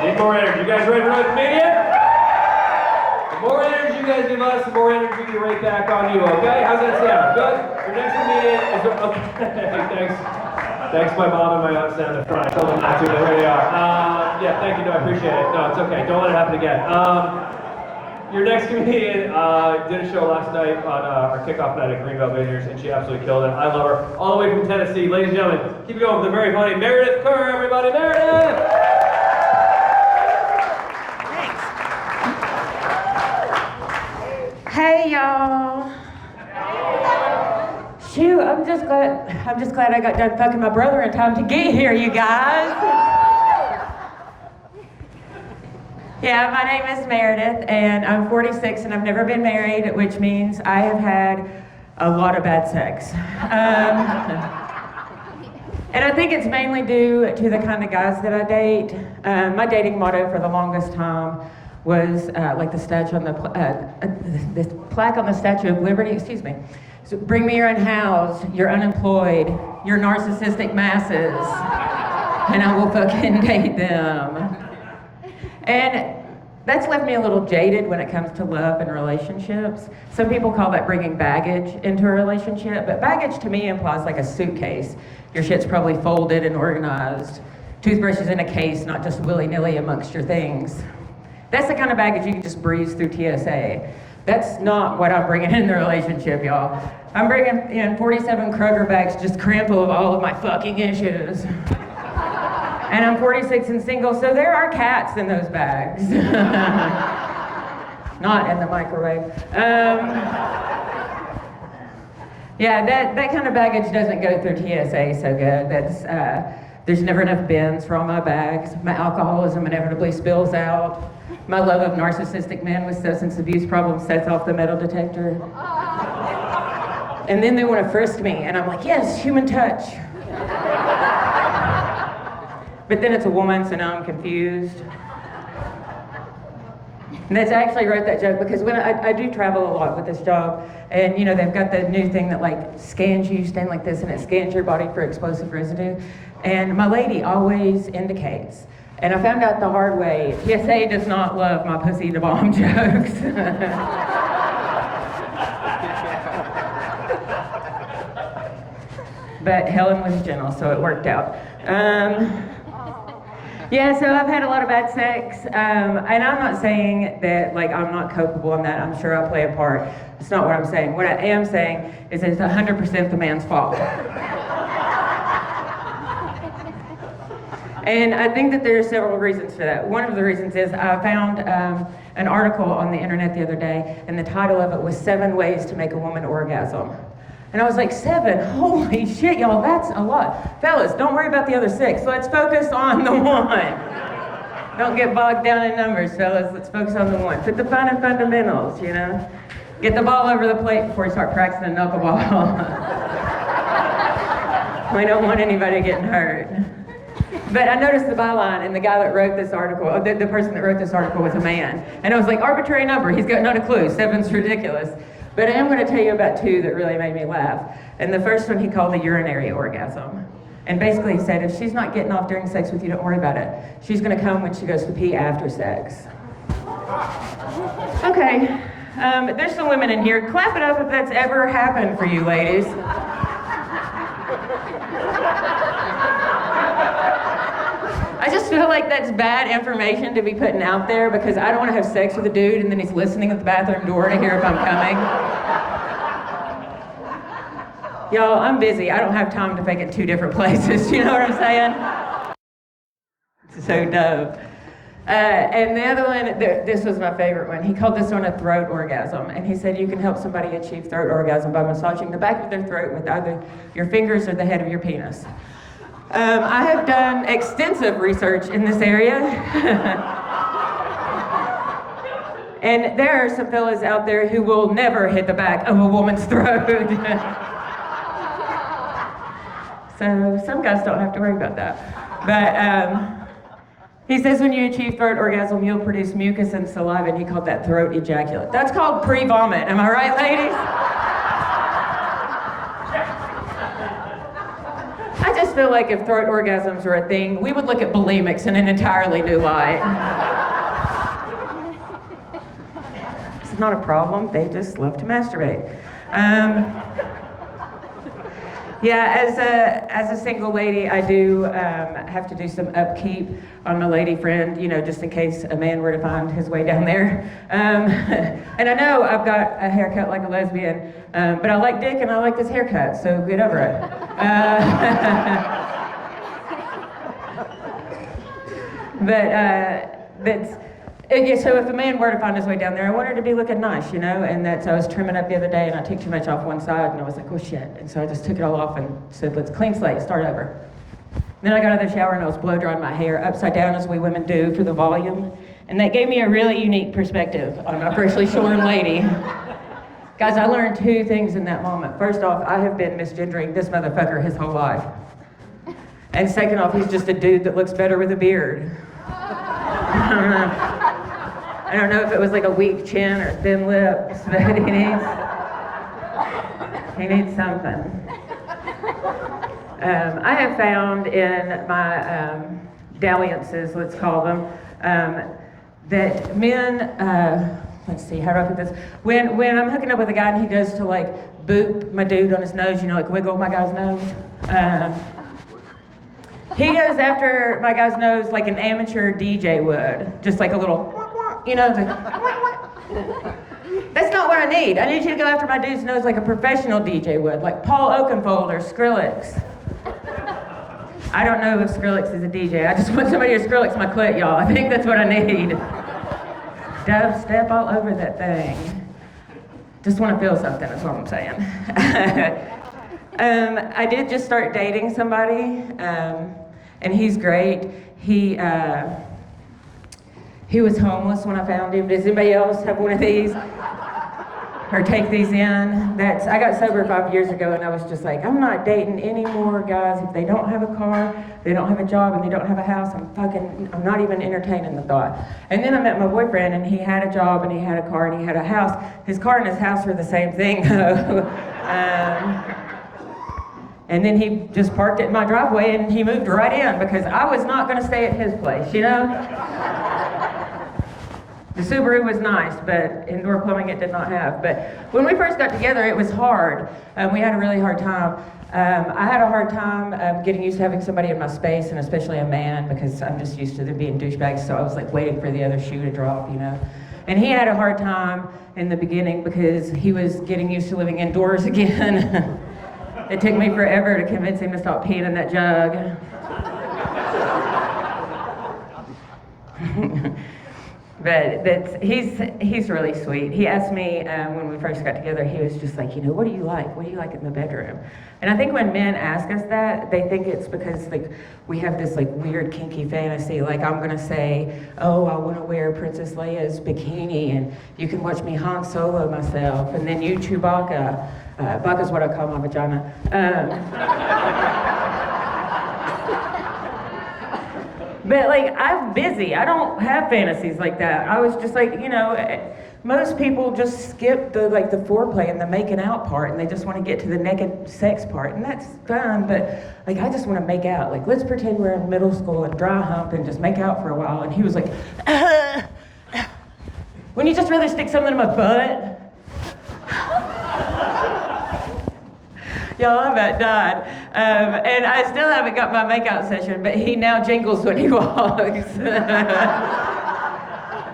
Need more energy. You guys ready for another comedian? The more energy you guys give us, the more energy we get right back on you, okay? How's that sound? Good? Your next comedian is... Okay, thanks my mom and my aunt down in the front. I told them not to, but here they are. Yeah, thank you. No, I appreciate it. No, it's okay. Don't let it happen again. Your next comedian did a show last night on our kickoff night at Greenbelt Vineyards, and she absolutely killed it. I love her. All the way from Tennessee. Ladies and gentlemen, keep it going with the very funny Meredith Kerr, everybody. Meredith! Thanks. Hey, y'all. Shoot, I'm just glad I got done fucking my brother in time to get here, you guys. Yeah, my name is Meredith, and I'm 46, and I've never been married, which means I have had a lot of bad sex. And I think it's mainly due to the kind of guys that I date. My dating motto for the longest time was like the statue on the plaque on the Statue of Liberty. Excuse me. So bring me your unhoused, your unemployed, your narcissistic masses, and I will fucking date them. And that's left me a little jaded when it comes to love and relationships. Some people call that bringing baggage into a relationship, but baggage to me implies like a suitcase. Your shit's probably folded and organized. Toothbrushes in a case, not just willy-nilly amongst your things. That's the kind of baggage you can just breeze through TSA. That's not what I'm bringing in the relationship, y'all. I'm bringing in 47 Kroger bags just crammed full of all of my fucking issues. And I'm 46 and single, so there are cats in those bags. Not in the microwave. Yeah, that kind of baggage doesn't go through TSA so good. There's never enough bins for all my bags. My alcoholism inevitably spills out. My love of narcissistic men with substance abuse problems sets off the metal detector. And then they want to frisk me, and I'm like, yes, human touch. But then it's a woman, so now I'm confused. And that's actually wrote that joke because when I do travel a lot with this job, and you know, they've got the new thing that like scans you, stand like this, and it scans your body for explosive residue. And my lady always indicates, and I found out the hard way, TSA does not love my pussy to bomb jokes. But Helen was gentle, so it worked out. Yeah, so I've had a lot of bad sex, and I'm not saying that like I'm not culpable in that. I'm sure I play a part. It's not what I'm saying. What I am saying is it's 100% the man's fault. And I think that there are several reasons for that. One of the reasons is I found an article on the internet the other day, and the title of it was 7 Ways to Make a Woman Orgasm. And I was like, 7? Holy shit, y'all, that's a lot. Fellas, don't worry about the other 6. Let's focus on the 1. Don't get bogged down in numbers, fellas. Let's focus on the 1. Put the fun in fundamentals, you know? Get the ball over the plate before you start practicing knuckleball. We don't want anybody getting hurt. But I noticed the byline, and the guy that wrote this article, the person that wrote this article was a man. And I was like, arbitrary number, he's got not a clue, 7's ridiculous. But I am going to tell you about 2 that really made me laugh. And the first one he called a urinary orgasm. And basically he said, if she's not getting off during sex with you, don't worry about it. She's going to come when she goes to pee after sex. Okay, there's some women in here. Clap it up if that's ever happened for you, ladies. I just feel like that's bad information to be putting out there because I don't want to have sex with a dude and then he's listening at the bathroom door to hear if I'm coming. Y'all, I'm busy. I don't have time to fake it 2 different places. You know what I'm saying? It's so dope. And the other one, this was my favorite one. He called this one a throat orgasm. And he said you can help somebody achieve throat orgasm by massaging the back of their throat with either your fingers or the head of your penis. I have done extensive research in this area. And there are some fellas out there who will never hit the back of a woman's throat. So some guys don't have to worry about that. But he says when you achieve throat orgasm, you'll produce mucus and saliva, and he called that throat ejaculate. That's called pre-vomit. Am I right, ladies? feel like if throat orgasms were a thing, we would look at bulimics in an entirely new light. It's not a problem, they just love to masturbate. Yeah, as a single lady, I do have to do some upkeep on my lady friend, just in case a man were to find his way down there. And I know I've got a haircut like a lesbian, but I like dick and I like this haircut, so get over it. So if a man were to find his way down there, I want her to be looking nice, and I was trimming up the other day and I took too much off one side and I was like, oh shit. And so I just took it all off and said, let's clean slate, start over. Then I got out of the shower and I was blow drying my hair upside down as we women do for the volume. And that gave me a really unique perspective on a freshly shorn lady. Guys, I learned two things in that moment. First off, I have been misgendering this motherfucker his whole life. And second off, he's just a dude that looks better with a beard. I don't know if it was like a weak chin or thin lips, but he needs something. I have found in my dalliances, let's call them, that men, let's see, how do I put this? When I'm hooking up with a guy and he goes to like boop my dude on his nose, like wiggle my guy's nose, he goes after my guy's nose like an amateur DJ would, just like a little, that's not what I need. I need you to go after my dude's nose like a professional DJ would, like Paul Oakenfold or Skrillex. I don't know if Skrillex is a DJ. I just want somebody to Skrillex my clit, y'all. I think that's what I need. Dubstep all over that thing. Just want to feel something, that's what I'm saying. I did just start dating somebody, and he's great. He was homeless when I found him. Does anybody else have one of these? Or take these in? I got sober 5 years ago and I was just like, I'm not dating any more guys if they don't have a car, they don't have a job, and they don't have a house. I'm not even entertaining the thought. And then I met my boyfriend and he had a job and he had a car and he had a house. His car and his house were the same thing though. And then he just parked it in my driveway and he moved right in because I was not gonna stay at his place, The Subaru was nice, but indoor plumbing it did not have. But when we first got together, it was hard. We had a really hard time. I had a hard time getting used to having somebody in my space, and especially a man, because I'm just used to them being douchebags, so I was like waiting for the other shoe to drop, And he had a hard time in the beginning because he was getting used to living indoors again. It took me forever to convince him to stop peeing in that jug. But he's really sweet. He asked me when we first got together, he was just like, what do you like? What do you like in the bedroom? And I think when men ask us that, they think it's because like we have this like weird kinky fantasy. Like I'm gonna say, oh, I wanna wear Princess Leia's bikini and you can watch me Han Solo myself. And then you Chewbacca. Bacca's what I call my vagina. But like, I'm busy. I don't have fantasies like that. I was just like, most people just skip the foreplay and the making out part, and they just want to get to the naked sex part, and that's fine. But like, I just want to make out. Like, let's pretend we're in middle school and dry hump and just make out for a while. And he was like, wouldn't you just rather stick something in my butt? Y'all, I about died. And I still haven't got my makeout session, but he now jingles when he walks.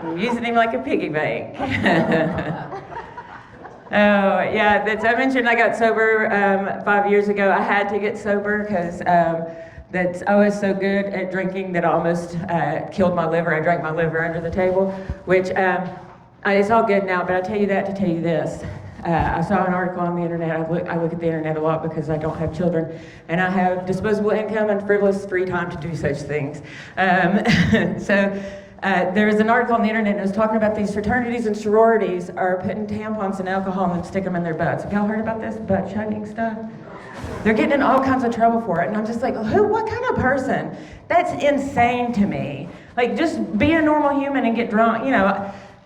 I'm using him like a piggy bank. Oh, yeah, I mentioned I got sober 5 years ago. I had to get sober because I was so good at drinking that I almost killed my liver. I drank my liver under the table, which it's all good now, but I tell you that to tell you this. I saw an article on the internet. I look at the internet a lot because I don't have children, and I have disposable income and frivolous free time to do such things. There was an article on the internet and it was talking about these fraternities and sororities are putting tampons and alcohol and stick them in their butts. Have y'all heard about this butt chugging stuff? They're getting in all kinds of trouble for it, and I'm just like, what kind of person? That's insane to me. Like, just be a normal human and get drunk,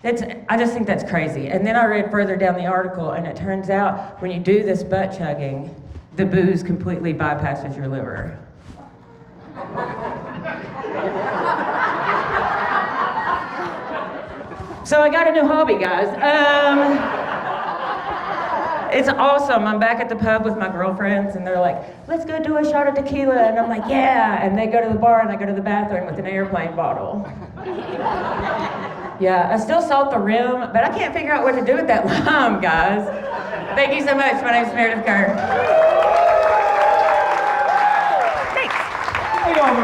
I just think that's crazy. And then I read further down the article, and it turns out when you do this butt chugging, the booze completely bypasses your liver. So I got a new hobby, guys. It's awesome. I'm back at the pub with my girlfriends, and they're like, let's go do a shot of tequila. And I'm like, yeah. And they go to the bar, and I go to the bathroom with an airplane bottle. Yeah, I still salt the rim, but I can't figure out what to do with that lime, guys. Thank you so much. My name's Meredith Kerr. Thanks.